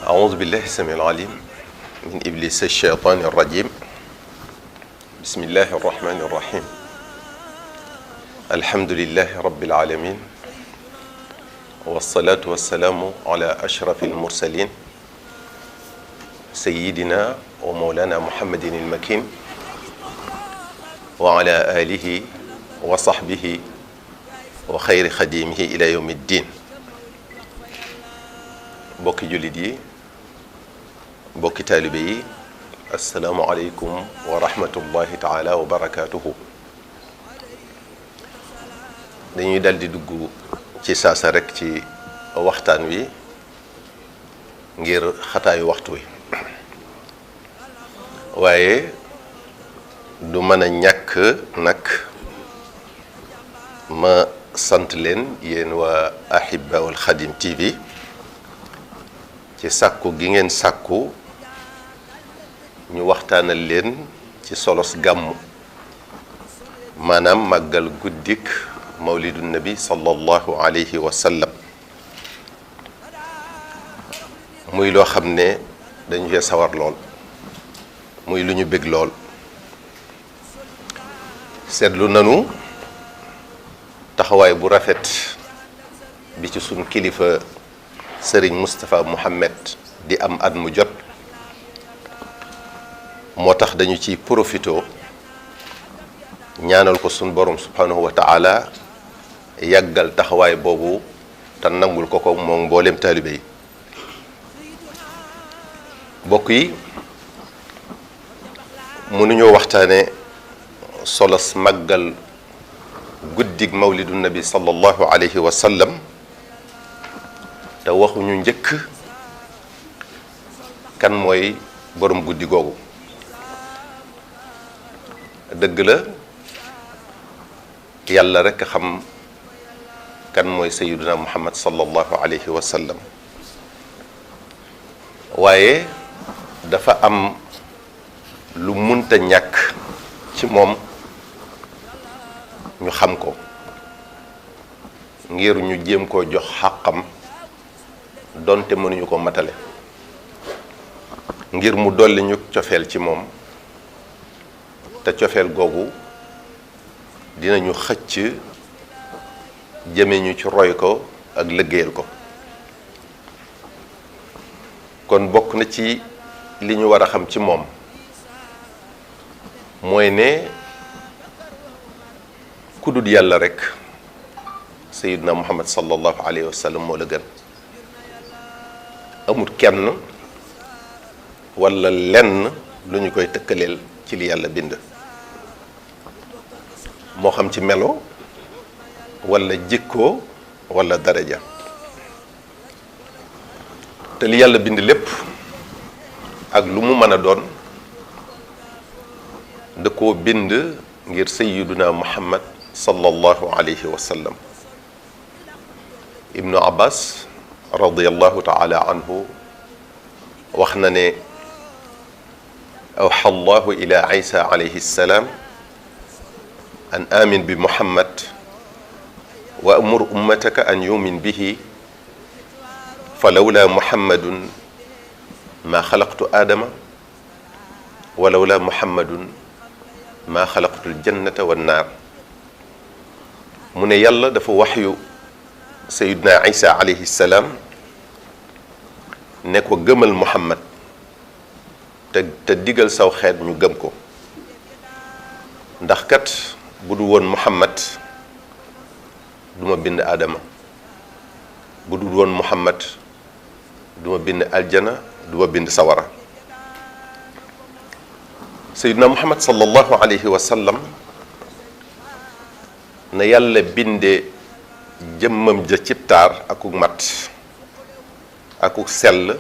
أعوذ بالله السميع العليم من إبليس الشيطان الرجيم بسم الله الرحمن الرحيم الحمد لله رب العالمين والصلاة والسلام على أشرف المرسلين سيدنا ومولانا محمد المكين وعلى آله وصحبه وخير خديمه إلى يوم الدين mbokki jullit yi mbokki taalibe yi assalaamu aleykum wa rahmatullahi taala wa barakaatuhu dañuy dal di dugg ci saasa rek ci waxtaan wi ngir xataayu waxtu wi waaye du mën a ñàkk nag ma sant leen yéen waa Ahibahoul Khadim TV ci sàkku gi ngeen sàkku ñu waxtaanal leen ci solos gàmmu maanaam màggal guddik mawlidu nabi sallallahu alayhi wa sallam muy loo xam ne dañu fee sawar lool muy lu ñu bëgg lool seetlu nanu taxawaay bu rafet bi ci sunu kilifa Sëriñ Moustapha Mohamed di am at mu jot moo tax dañu ci profito ñaanal ko sun borom subhanahu wa ta'ala yàggal taxawaay boobu te nangul ko moom mboolem taalibe yi bokk yi mënuñoo waxtaane solos màggal guddig mawlidu nabi sallallahu alayhi wa sallam te waxuñu njëkk kan mooy borom guddi googu dëgg la yàlla rekk xam kan mooy sayyiduna muhammad sallallahu alayhi wa sallam waaye dafa am lu munta ñàkk ci moom ñu xam ko ngir ñu jéem koo jox xàqam donte mënuñu ko matale ngir mu dolli ñu cofeel ci moom te cofeel googu dinañu xëcc jëme ñu ci roy ko ak liggéeyal ko kon bokk na ci li ñu war a xam ci moom mooy ne ku dul yàlla rekk sayyidina muhammad sallallahu alayhi wa sallam moo la gën amul kenn walla lenn lu ñu koy tëkkaleel ci li yàlla bind moo xam ci melo walla jikkoo walla daraja te li yàlla bind lépp ak lu mu mën a doon da koo bind ngir sayyiduna muhammad sallallahu alayhi wa sallam ibnu abbas radiyallahu taala anhu wax na ne awxa allahu ila isa alayhi salaam an amin bi muhammad wa amur ummataka an yumin bihi fa lawla muhammadun ma xalaqtu aadama wa lawla muhammadun ma xalaqtu aljannata wannaar mu ne yàlla dafa waxyu sayidna isa alayhi salaam ne ko gëmal muhammad te digal saw xeet ñu gëm ko ndax kat bu du woon muhammad duma bind aadama bu du woon muhammad duma bind aljana duma bind sawara sayidna muhammad sallallahu alayhi wa sallam na yàlla binde jëmmam ja cib taar akuk mat akuk sell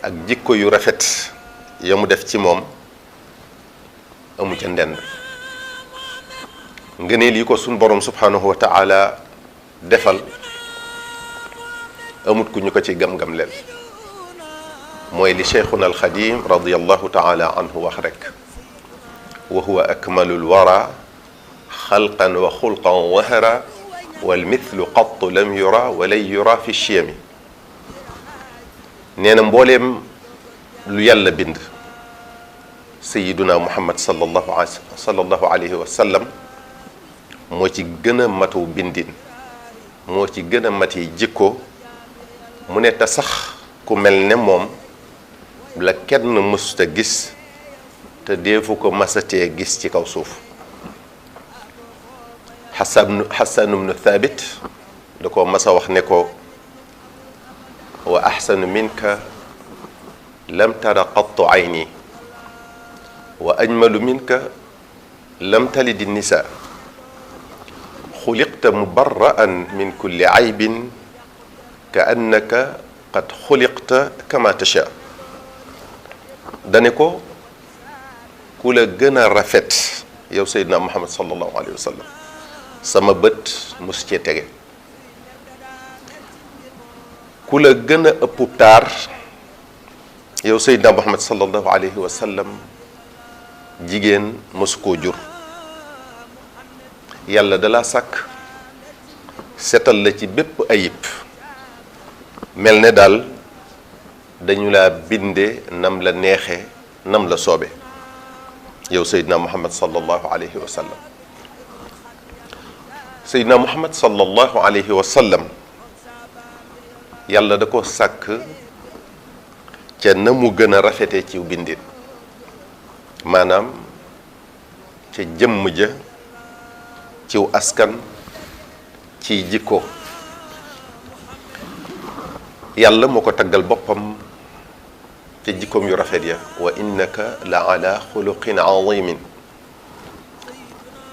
ak jikko yu rafet ya mu def ci moom amu ca ndend ngëneel yi ko suñ borom subhanahu wa ta'ala defal amut ku ñu ko ci gam-gam leen mooy li cheikhuna alxadim radiyallahu ta'ala anhu wax rek wa huwa akmalul wara xalqan wa xulqan wahara wal mithlu qattu lam yura wa lay yura fi chiyami nee na mbooleem lu yàlla bind sayiduna muhammad sallallahu alayhi wa sallam moo ci gën a matu bindin moo ci gën a mati jikko mu ne te sax ku mel ne moom la kenn mësuta gis te deefu ko masatee gis ci kaw suuf Hassan ibnu Thabit da ko masa wax ne ko wa ahsanu minka lam tara qattu ayni wa ajmalu minka lam talidi nisa xuliqta mubarra'an min kulli aybin ka annaka qad xuliqta kama tasha dane ko ku la gën a rafet yow Seydina Muhammad sallallahu alayhi wa sallam sama bët mos cee tege ku la gën a ëpp taar yow Seydina Muhammad sallallahu alayhi wa sallam jigéen mosu koo jur yàlla dala sàkk setal la ci bépp ayib mel ne daal dañu laa binde nam la neexe nam la soobe yow Seydina Muhammad sallallahu alayhi wa sallam Seydina Muhammad sallallahu alayhi wa sallam yàlla da ko sàkk ca na mu gën a rafete ci bindin maanaam ca jëmm ja ciw askan ci jikko yàlla moo ko taggal boppam ca jikkoom yu rafet ya wa innaka la ala xuluqin azimin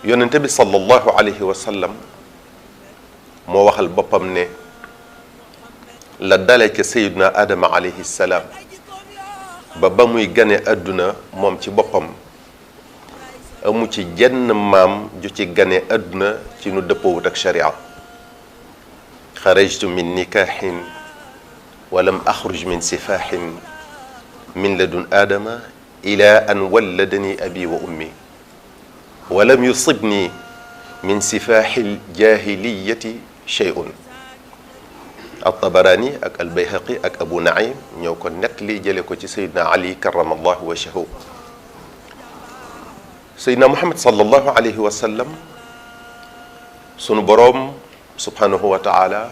yonente bi sallallahu alayhi wa sallam moo waxal boppam ne la dale ca sayiduna adama alayhi salaam ba muy gane àdduna moom ci boppam amu ci jenn maam ju ci gane àdduna ci nu dëppoowut ak sharia xarajtu min nikahin walam axruj min sifahin min ladun aadama ila an walladani abi wa ummi walam yusibni min sifahi ljahiliyati shay'un at-Tabarani ak al-Bayhaqi ak Abu Naim ñoo ko nettali jële ko ci Seydina Ali karamallahu wajhahu Seydina Muhammad sallallahu alayhi wa sallam sunu boroom subhanahu wa ta'ala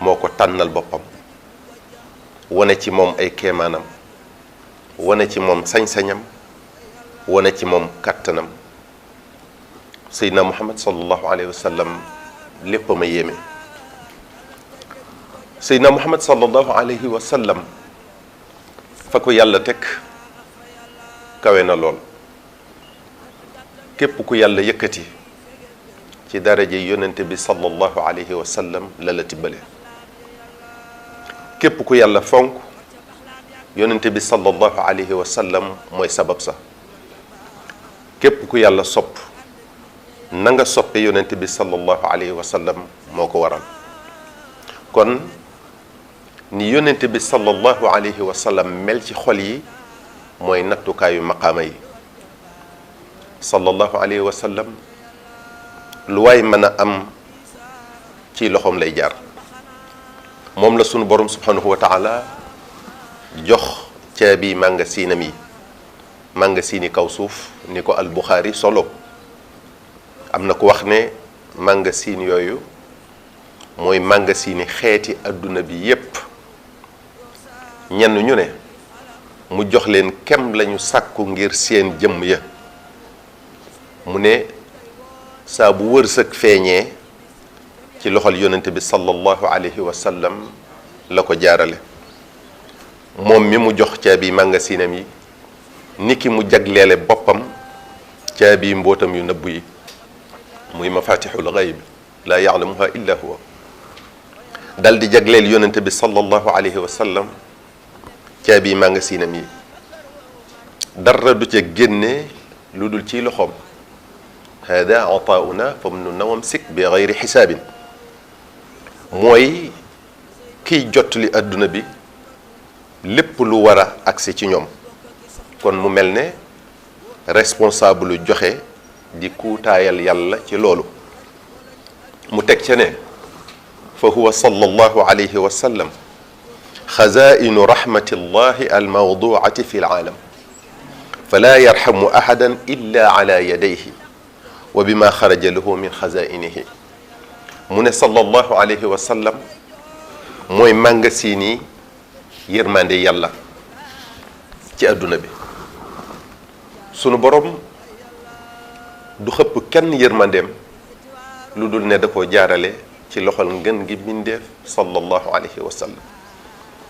moo ko tànnal boppam wane ci moom ay kéemaanam wane ci moom sañ-sañam wane ci moom kàttanam Seydina Muhammad sallallahu alayhi wa sallam lépp ma yéeme Seydina Muhammad sallallahu alayhi wa sallam fa ko yàlla teg kawe na lool képp ku yàlla yëkkati ci daraje yonente bi sallallahu alayhi wa sallam la la tibbale képp ku yàlla fonk yonente bi sallallahu alayhi wa sallam mooy sabab sa képp ku yàlla sopp na nga soppe yonente bi sallallahu alayhi wa sallam moo ko waral kon ni yonente bi sallallahu alayhi wa sallam mel ci xol yi mooy nattukaayu maqaama yi sallallahu alayhi wa sallam lu waay mën a am ci loxoom lay jaar moom la sunu borom subhanahu wa taala jox caabi màngasiinam yi màngasiini kaw suuf ni ko al Buxaari solo am na ku wax ne màngasiin yooyu mooy màngasiini xeeti adduna bi yépp ñenn ñu ne mu jox leen kem lañu sàkku ngir seen jëmm ya mu ne saa bu wërsëg feeñee ci loxol yonente bi sallallahu alayhi wa sallam la ko jaarale moom mi mu jox caabi màngasinam yi niki mu jagleele boppam caabi mbootam yu nëbb yi muy mafatixul gayb laa yaalamuha illa huwa dal di jagleel yonente bi sallallahu alayhi wa sallam caabi màngasinam yi dara du ca génne lu dul ci loxoom hada ataauna famnun wamsik bi gayri xisaabin mooy kiy jottali adduna bi lépp lu war a agsi ci ñoom kon mu mel ne responsable lu joxe di kuutaayal yàlla ci loolu mu teg ca ne fa huwa sallallahu alayhi wa sallam xazainu rahmatillahi almawduati fi laalam fala yarhamu ahadan illa ala yadayhi wa bima xaraja lahu min xazainihi mu ne sallallahu alayhi wa sallam mooy màngasini yërmande yàlla ci àdduna bi. sunu borom du xëpp kenn yërmandeem lu dul ne da koo jaarale ci loxol ngën gi mbindeef sallallahu alayhi wa sallam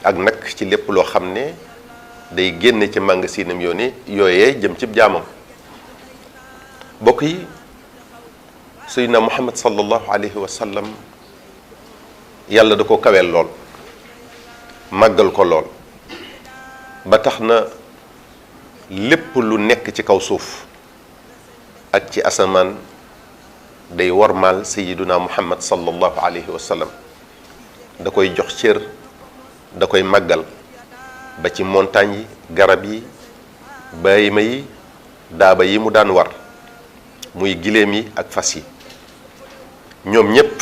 ak nag ci lépp loo xam ne day génne ci màngasinam yooyee jëm ci jaamam. bokk yi, sayyidina Muhammad sallallahu alayhi wa sallam yàlla da ko kaweel lool màggal ko lool ba tax na lépp lu nekk ci kaw suuf ak ci asamaan day warmaal sayyiduna Muhammad sallallahu alayhi wa sallam da koy jox cër da koy màggal ba ci montagne yi garab yi bàyyima yi daaba yi mu daan war muy giléem yi ak fas yi ñoom ñépp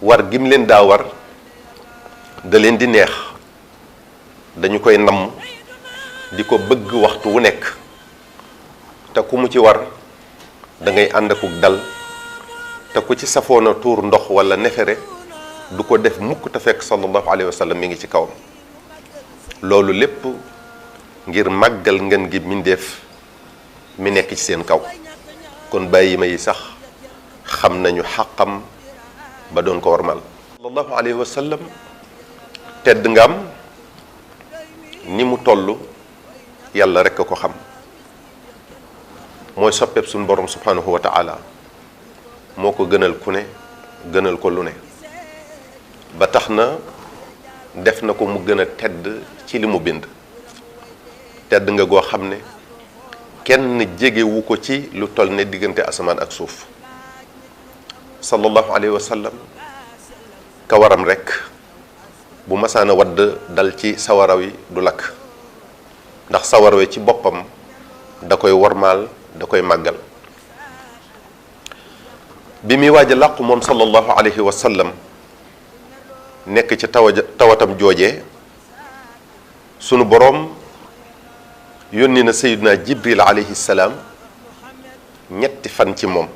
war gim leen daa war da leen di neex dañu koy namm di ko bëgg waxtu wu nekk te ku mu ci war da ngay ànd akuk dal te ku ci safoona tuur ndox wala nefere du ko def mukk te fekk sallallahu alayhi wa sallam mi ngi ci kawam. loolu lépp ngir màggal ngeen gi mindeef mi nekk ci seen kaw kon bàyyi ma yi sax xam nañu xàqam ba doon ko warmal. sallallahu alayhi wa sallam tedd nga am ni mu toll yàlla rekk a ko xam mooy soppeeb suñu borom subhanahu wa ta'ala moo ko gënal ku ne gënal ko lu ne ba tax na def na ko mu gën a tedd ci li mu bind. tedd nga goo xam ne kenn jegewu ko ci lu toll ne diggante asamaan ak suuf. sallallahu alayhi wa sallam kawaram rekk bu masaana wadd dal ci sawaraw yi du lakk ndax sawarawe ci boppam da koy wormaal da koy màggal. bi muy waaj a làqu moom sallallahu alayhi wa sallam nekk ci tawatam joojee sunu boroom yónni na sayyiduna Jibril alayhi salaam ñetti fan ci moom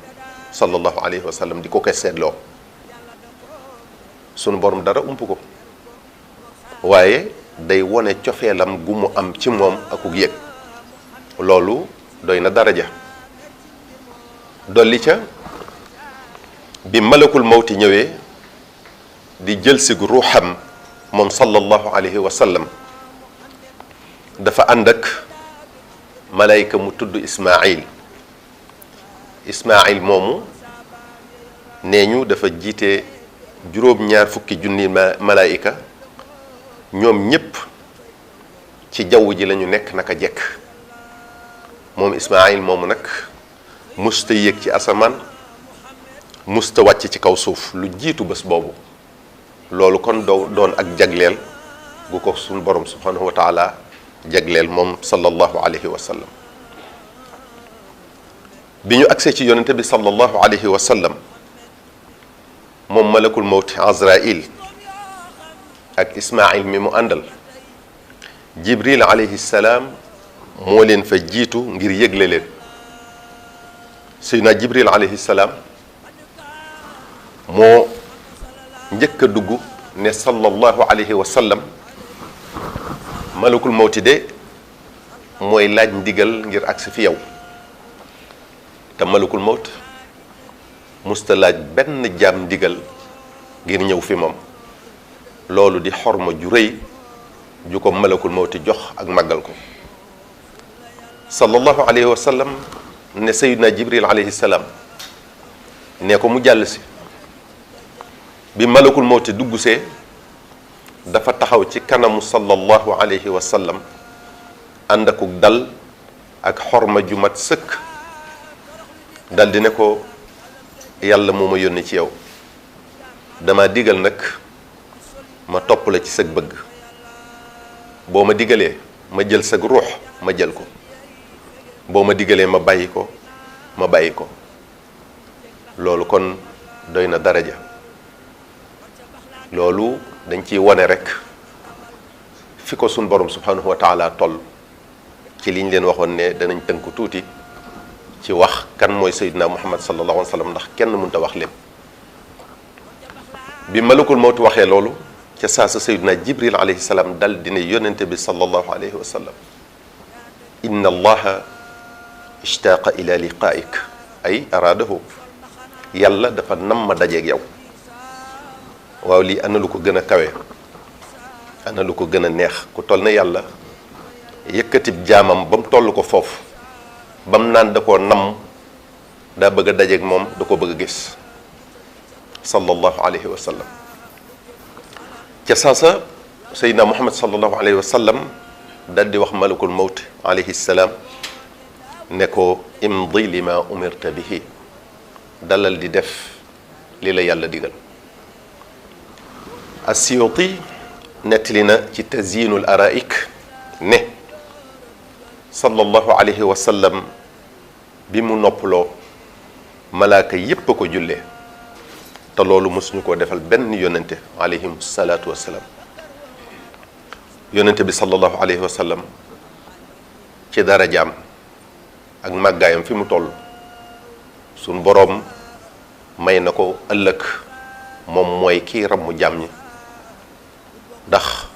sallallahu alayhi wa sallam di ko koy seetloo. sunu boroom dara ump ko waaye day wone cofeelam gu mu am ci moom akuk yëg loolu doy na daraja. dolli ca bi malakul mawti ñëwee di jël si ruuxam moom sallallahu alayhi wa sallam dafa ànd ak malayka mu tudd Ismaayil moomu nee ñu dafa jiite juróom-ñaar fukki junni malayka ñoom ñépp ci jaww ji lañu nekk naka jekk. moom Ismaayil moomu nag musta yéeg ci asamaan musta wàcc ci kaw suuf lu jiitu bés boobu. loolu kon doon ak jagleel gu ko suñu borom subhanahu wa taala jagleel moom sallallahu alayhi wa sallam. bi ñu agsee ci yonente bi sallallahu alayhi wa sallam moom malakul mawti Azraïl ak Ismaayil mi mu àndal Jibril alayhi salaam moo leen fa jiitu ngir yëgle leen. Seydina Jibril alayhi salaam moo njëkk a dugg ne sallallahu alayhi wa sallam malakul mawti de mooy laaj ndigal ngir agsi fi yow te malakul mawt musta laaj benn jaam ndigal ngir ñëw fi moom. loolu di xorma ju rëy ju ko malakul mawti jox ak màggal ko. sallallahu alayhi wa sallam ne sayyidina Jibril alayhi salaam ne ko mu jàll si. bi malakul mawti dugg see dafa taxaw ci kanamu sallallahu alayhi wa sallam ànd akuk dal ak xorma ju mat sëkk dal di ne ko yàlla moo ma yónni ci yow dama digal nag ma topp la ci sag bëgg boo ma digalee ma jël sag ruux ma jël ko boo ma digalee ma bàyyi ko ma bàyyi ko. loolu kon doy na daraja. loolu dañ ciy wone rekk fi ko sun borom subhanahu wa taala toll ci liñ leen waxoon ne danañ tënk tuuti ci wax kan mooy sayyidina muhammad sallallahu alayhi wa sallam ndax kenn mënta wax lépp bi malakul mawt waxee loolu ca saa sa sayyidina jibril alayhi salaam dal dina yonente bi sallallahu alayhi wa sallam inna allaha ishtaaqa ila liqaa'ik ay araadahu yàlla dafa nam ma dajeeg yow waaw lii ana lu ko gën a kawe ana lu ko gën a neex ku toll na yàlla yëkkatib jaamam ba mu toll ko foofu ba mu naan da koo nam daa bëgg a dajeeg moom da ko bëgg a gis sallallahu alayhi wa sallam ca saasa sayyidina muhammad sallallahu alayhi wa sallam dal di wax malakul mawt alayhi salaam ne ko imdi lima umirta bihi dalal di def li la yàlla digal as-Suyuti nettali na ci tazyinul araik ne sallallahu alayhi wa sallam bi mu noppaloo malaaka yépp a ko jullee te loolu mësuñu koo defal benn yonente alayhim salaatu wassalaam yonente bi sallallahu alayhi wa sallam ci darajaam ak màggaayam fi mu toll suñ boroom may na ko ëllëg moom mooy kii rammu jaam ñi ndax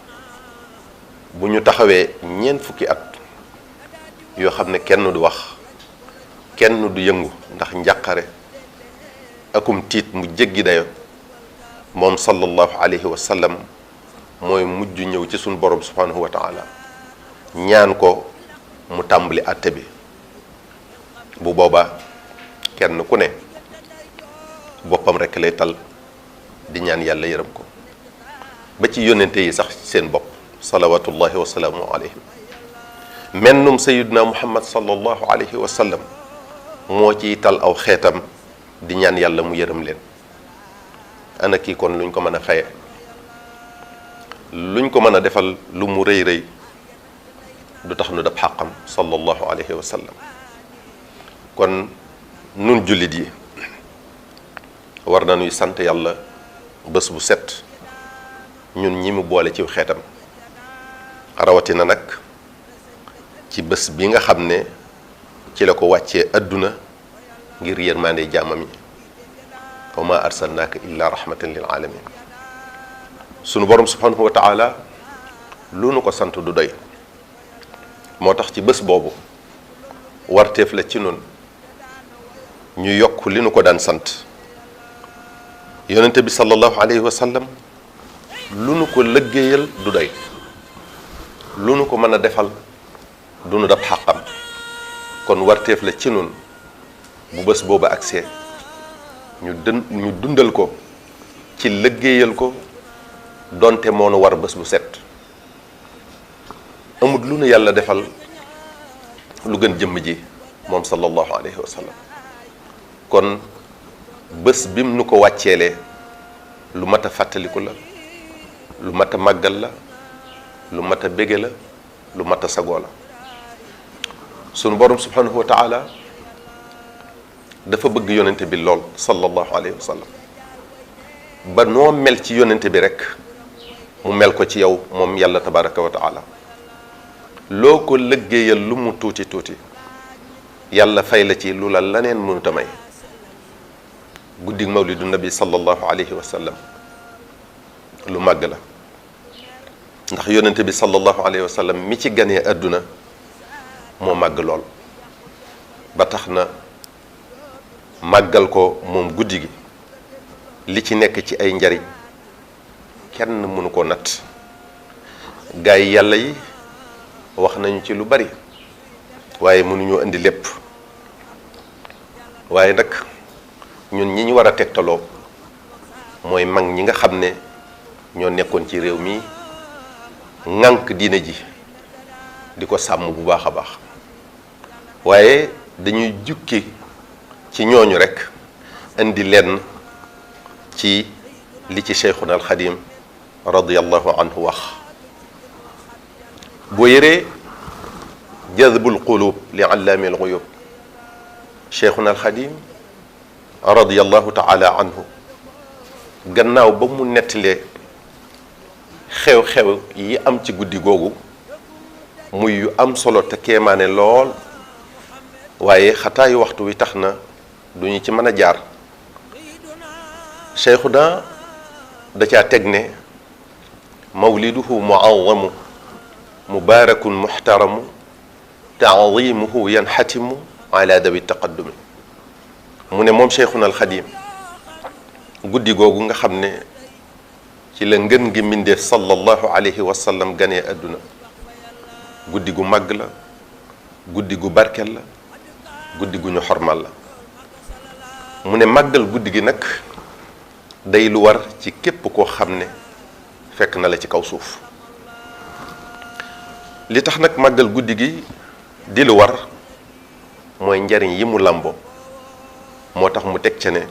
bu ñu taxawee ñeent fukki at yoo xam ne kenn du wax kenn du yëngu ndax njàqare akum tiit mu jéggi dayo moom sallallahu alayhi wa sallam mooy mujj ñëw ci suñ borom subhanahu wa taala ñaan ko mu tàmbali àtte bi bu boobaa kenn ku ne boppam rekk lay tal di ñaan yàlla yërëm ko ba ci yónnente yi sax seen bopp salawatullahi wa salaamu alayhim mennum sayyidina muhammad sallallahu alayhi wa sallam moo ciy tal aw xeetam di ñaan yàlla mu yërëm leen ana kii kon luñ ko mën a faye luñ ko mën a defal lu mu rëy rëy du tax nu dab xàqam sallallahu alayhi wa sallam kon nun jullit yi war nañuy sant yàlla bés bu set ñun ñi mu boole ci xeetam rawatina nag ci bés bi nga xam ne ci la ko wàccee adduna ngir yërmande jaamam yi wa ma arsalnaaka illa rahmatan lil alamin sunu borom subhanahu wa taala lu nu ko sant du doy moo tax ci bés boobu warteef la ci nun ñu yokk li nu ko daan sant yonente bi sallallahu alayhi wa sallam lu nu ko lëggéeyal du doy lu nu ko mën a defal du nu dab xàqam kon warteef la ci nun bu bés boobu agsee ñu dundal ko ci lëggéeyal ko donte moo nu war bés bu set amut lu nu yàlla defal lu gën jëmm ji moom sallallahu alayhi wa sallam kon bés bim nu ko wàcceelee lu mat a fàttaliku la lu mat a màggal la lu mat a bége la lu mat a sagoo la sunu borom subhanahu wa taala dafa bëgg yonente bi lool sallallahu alayhi wa sallam ba noo mel ci yonente bi rek mu mel ko ci yow moom yàlla tabaraka wa taala loo ko lëggéeyal lu mu tuuti tuuti yàlla fay la ci lu la laneen mënuta may guddig mawlidu nabi sallallahu alayhi wa sallam lu màgg la ndax yonente bi sallallahu alayhi wa sallam mi ci ganee àdduna moo màgg lool ba tax na màggal ko moom guddi gi li ci nekk ci ay njariñ kenn mënu ko natt gaay yi yàlla yi wax nañu ci lu bari waaye mënuñoo indi lépp waaye nag ñun ñi ñu war a tegtaloo mooy mag ñi nga xam ne ñoo nekkoon ci réew mi ŋànk diine ji di ko sàmm bu baax a baax waaye dañuy jukki ci ñooñu rekk indi lenn ci li ci Cheikhuna al Xadim radiyallahu anhu wax boo yëree jadbul qulub li allaami al ghuyub Cheikhuna al Xadim radiyallahu taala anhu gannaaw ba mu nettalee xew-xew yi am ci guddi googu muy yu am solo te kéemaane lool waaye xataayu waxtu wi tax na duñu ci mën a jaar cheikhuna da caa teg ne mawliduhu muazzamu mubaarakun muxtaramu taadimuhu yanxatimu ala dawi taqaddumi mu ne moom cheikhuna alxadim guddi googu nga xam ne ci la ngën gi mbindeef sallallahu alayhi wa sallam ganee àdduna guddi gu màgg la guddi gu barkel la guddi gu ñu xormal la mu ne màggal guddi gi nag day lu war ci képp koo xam ne fekk na la ci kaw suuf li tax nag màggal guddi gi di lu war mooy njariñ yi mu làmbo moo tax mu teg ca ne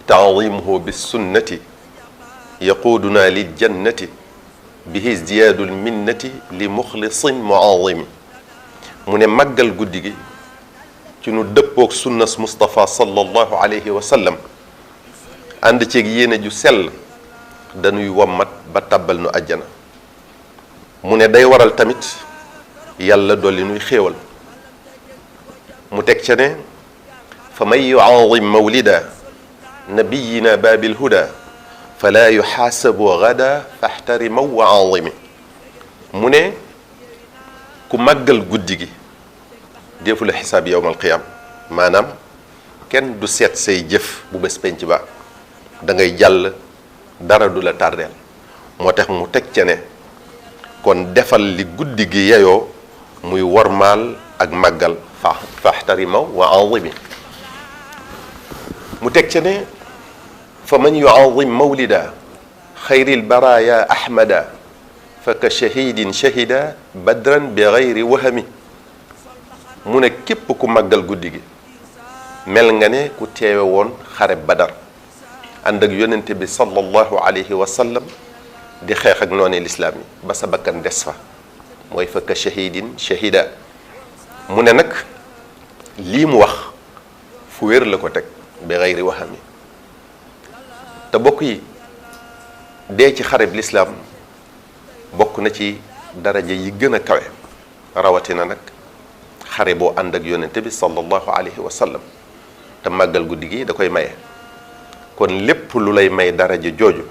taadimuhu bis sunnati yaquuduna lil jannati bihi izdiyaadul minnati li muxlisin muazimi mu ne màggal guddi gi ci nu dëppoog sunnas Mustafa sallallahu alayhi wa sallam ànd ceeg yéene ju sell dañuy wommat ba tàbbal nu àjjana mu ne day waral tamit yàlla dolli nuy xéewal mu teg ca ne fa man yuazim mawlida nabiyina baabil huda fala yuxaasabu gada faxtarima wa azimi mu ne ku màggal guddi gi deefu la xisaab yowmal qiyaam maanaam kenn du seet say jëf bu bés penc ba da ngay jàll dara du la tardeel moo tax mu teg ca ne kon defal li guddi gi yeyoo muy wormaal ak màggal faxtarima wa azimi mu teg ca ne fa man yuazim mawlida xayril baraya ahmada fa ka shahidin shahida badran bi gayri wahami mu ne képp ku màggal guddi gi mel nga ne ku teewe woon xare badar ànd ak yonente bi sallallahu alayhi wa sallam di xeex ak noone lislaam yi ba sa bakkan des fa mooy fa ka shahidin shahida mu ne nag lii mu wax fu wér la ko teg bi gayri wahami te bokk yi dee ci xareb lislaam bokk na ci daraja yi gën a kawe rawatina nag xare boo ànd ak yonente bi sallallahu alayhi wa sallam te màggal guddi gi da koy maye kon lépp lu lay may daraja jooju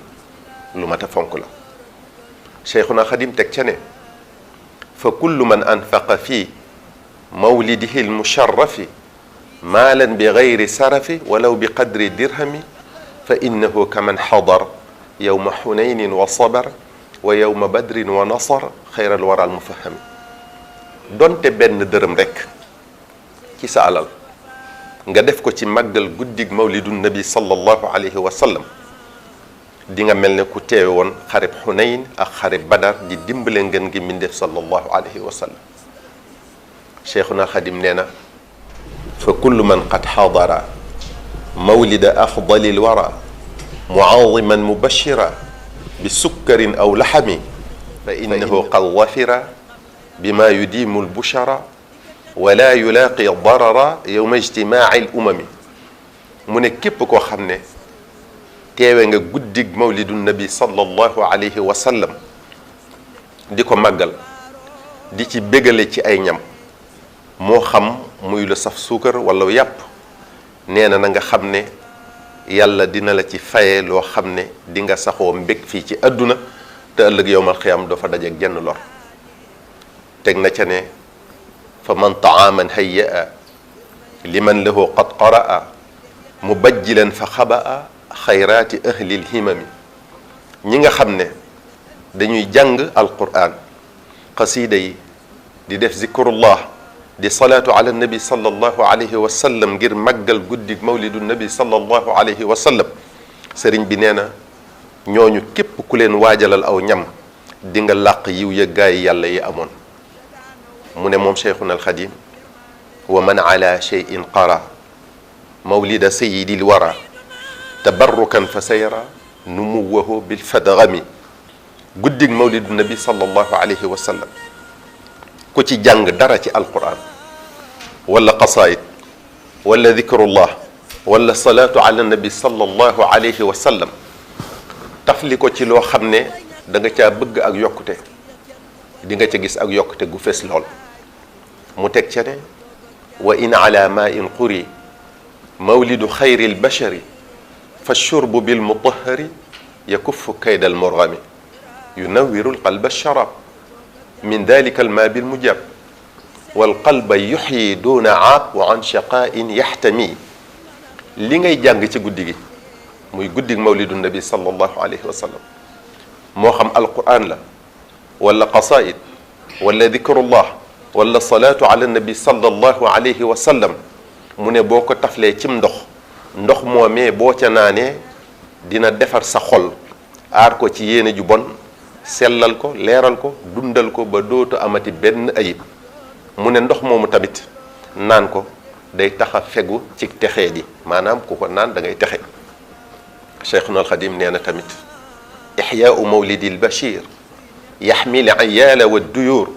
lu mat a fonk la cheikhuna xadim teg ca ne fa kullu man anfaqa fi mawlidihi almusharrafi maalan bi gayri sarafi walaw bi qadri dirhami fa innahu kaman xadar yowma xunaynin wa sabar wa yowma badrin wa nasar xayral waral mufahami donte benn dërëm rekk ci sa alal nga def ko ci màggal guddig mawlidu nabi sallallahu alayhi wa sallam di nga mel ne ku teewe woon xarib xunayn ak xarib badar di dimbale ngeen gi mbindeef sallallahu alayhi wa sallam cheikhuna xadim nee na fa kullu man qad xadara mawlida afdali lwara muaziman mubashira bi sukkarin aw laxami fa innahu qad wafira bima yudimu lbushara wala yulaaqi darara yowma ijtimaaci l umami mu ne képp koo xam ne teewe nga guddig mawlidu nabi sallallahu alayhi wa sallam di ko màggal di ci bégale ci ay ñam moo xam muy lu saf suukar wala yàpp nee na nga xam ne yàlla dina la ci faye loo xam ne di nga saxoo mbég fii ci àdduna te ëllëg yowmal xiyaam doo fa dajeek jenn lor teg na ca ne fa man taaman hayyaa liman lahu qad qaraa mubajjilan fa xabaa xayraati ahlil himami ñi nga xam ne dañuy jàng alquran xasiida yi di def zikrullah di salaatu ala nabi sallallahu alayhi wa sallam ngir màggal guddig mawlidu nabi sallallahu alayhi wa sallam sëriñ bi nee na ñooñu képp ku leen waajalal aw ñam di nga làq yiw ya gaay yàlla yi amoon mu ne moom cheikhuna alxadim wa man ala cheyin qara mawlida sayidil wara tabarrukan fa sayara numuwahu bil fadgami guddig mawlidu nabi sallallahu alayhi wa sallam ku ci jàng dara ci alquran wala qasaid wala dikrullah wala salaatu ala nabi sallallahu alayhi wa sallam tafli ko ci loo xam ne da nga caa bëgg ak yokkute di nga ca gis ak yokkute gu fees lool mu teg ca ne wa in ala ma in quri mawlidu xayri albashari fa shurbu bil mutahari yakuffu kayda almurgami yunawiru alqalba alsharab min dalika alma bil mujab walqalba yuxyi duna aab wa an shaqain yaxtami li ngay jàng ci guddi gi muy guddig mawlidu nabi sallallahu alayhi wa sallam moo xam alquran la wala qasaid wala dikrullah wala salaatu ala nabi sallallahu alayhi wa sallam mu ne boo ko taflee cim ndox moomee boo ca naanee dina defar sa xol aar ko ci yéene ju bon sellal ko leeral ko dundal ko ba dootu amati benn ayib mu ne ndox moomu tamit naan ko day taxa fegu ci texee di maanaam ku ko naan da ngay texe cheikhuna alxadim nee na tamit ixyaau mawlidi albachir yaxmi l ayaala wa duyur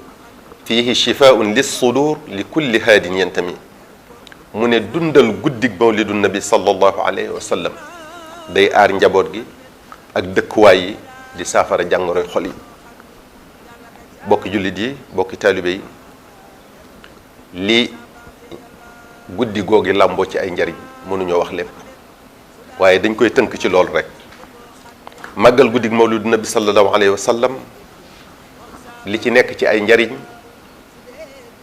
fihi shifaun lissudur li kulli haadin yantami mu ne dundal guddig mawlidu nabi sallallahu alayhi wa sallam day aar njaboot gi ak dëkkuwaay yi di saafara jàngoroy xol yi bokki jullit yi bokki taalibe yi li guddi googi làmboo ci ay njariñ mënuñoo wax lépp waaye dañ koy tënk ci loolu rek màggal guddig mawlidu nabi sallallahu alayhi wa sallam li ci nekk ci ay njariñ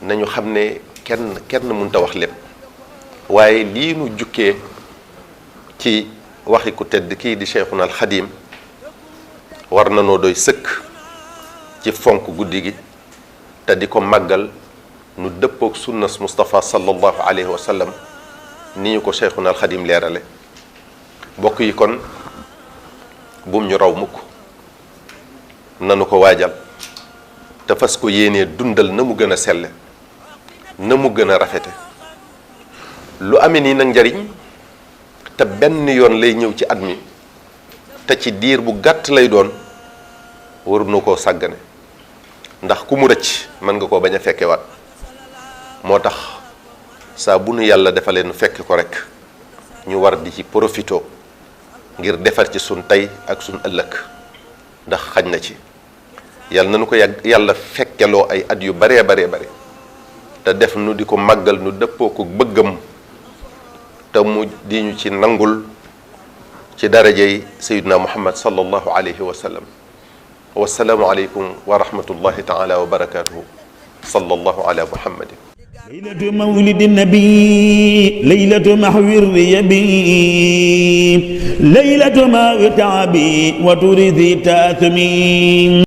nañu xam ne kenn mënta wax lépp waaye lii nu jukkee ci waxi ku tedd kii di cheikhuna al xadim war na noo doy sëkk ci fonk guddi gi te di ko màggal nu dëppook sunnas Mustafa sallallahu alayhi wa sallam ni ñu ko cheikhuna al xadim leerale bokk yi kon bum ñu raw mukk nanu ko waajal te fas ko yéenee dundal na mu gën a selle na mu gën a rafete lu amee nii nag njariñ te benn yoon lay ñëw ci at mi te ci diir bu gàtt lay doon waru na koo sàggane ndax ku mu rëcc mën nga koo bañ a fekkewaat moo tax saa bu nu yàlla defalee nu fekk ko rek ñu war di ci profito ngir defar ci sun tey ak sun ëllëg ndax xaj na ci yàlla na nu ko yàlla fekkeloo ay at yu baree bare te def nu di ko màggal nu dëppoo ko bëggam te mu di ñu ci nangul ci darajey sayyidina muhammad sallallahu alayhi wa sallam wassalaamu aleykum wa rahmatullahi taala wa barakatuhu sallallahu ala muhammadin ليلة مولد النبي ليلة محو الريبي ليلة ما تعبي وترثي تاثمي